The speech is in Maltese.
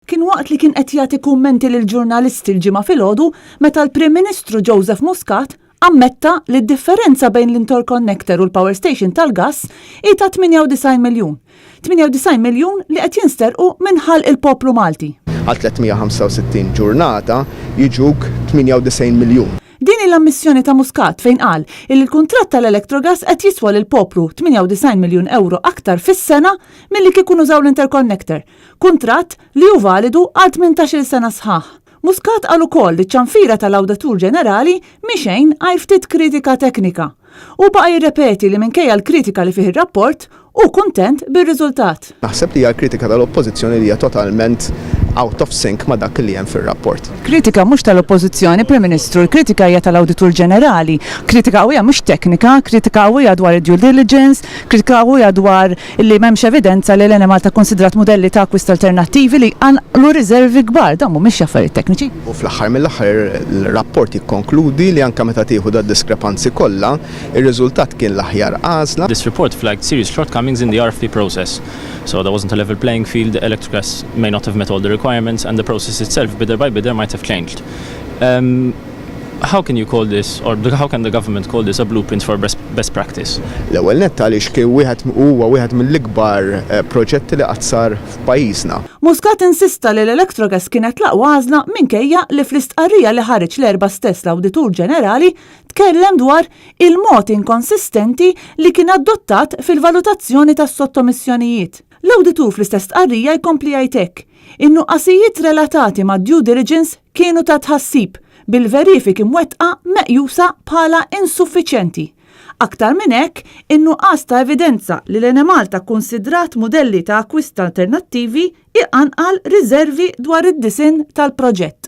Kien waqt li kien qed jagħti kummenti lil ġurnalisti l-ġimgħa filgħodu meta l-Prim Ministru Joseph Muscat ammetta li d-differenza bejn l-interconnector u l-power station tal-gass hi ta' 98 miljun. 98 miljun li qed jinsterqu minħall il-poplu Malti. Għal 365 ġurnata jiġuk 98 miljun. Din l-ammissjoni ta' Muscat fejn qal li l-kuntratt tal-Electrogas qed jiswa lil poplu 98 miljun euro aktar fis-sena milli kieku nużaw l-interconnector. Kuntratt li hu validu għal 18-il sena sħaħ. Muscat qal ukoll li ċ-ċanfira tal-Awditur Ġenerali mixejn għal ftit kritika teknika. U baqa' jirrepeti li minkejja l-kritika li fih ir-rapport u kuntent bir-riżultat. Naħseb li hija kritika tal-oppożizzjoni li hija totalment out of sync ma' dak li hemm fir-rapport. Kritika mhux tal-Oppożizzjoni, Prim Ministru, l-kritika hija tal-Awditur Ġenerali. Kritika qawwija mhux teknika, kritika qawwija dwar id-due diligence, kritika qawwija dwar li m'hemmx evidenza li l-Enemalta konsidrat modelli ta' akkwist alternattivi li għanqlu riservi kbar, dan mhumiex affarijiet tekniċi. U fl-aħħar mill-aħħar il-rapport jikkonkludi li anke meta tieħu dad-diskrepanzi kollha, ir-riżultat kien l-aħjar għażla. This report flagged serious shortcomings in the RFP process. So there wasn't a level playing field, Electrogas may not have met all the requirements and the process itself, bidder by bidder, might have changed. How can you call this, or how can the government call this a blueprint for best practice? L-ewwel nett għaliex kien huwa wieħed mill-ikbar proġetti li qatt sar f'pajjiżna. Muscat insista li l-Electrogas kienet l-aqwa għażla minkejja li fl-istqarrija li ħareġ l-erba' stess l-Awditur Ġenerali tkellem dwar il-mod inkonsistenti li kien adottat fil-valutazzjoni tas-sottomissjonijiet. L-Awditur fl-istess stqarrija jkompli jgħid in-nuqqasijiet relatati ma' due diligence kienu ta' tħassib bil-verifiki mwettqa meqjusa bħala insuffiċenti. Aktar minn hekk, in-nuqqas ta' evidenza li l-Enemalta kkunsidrat modelli ta' akkwist alternattivi iqanqal riservi dwar id-disin tal-proġett.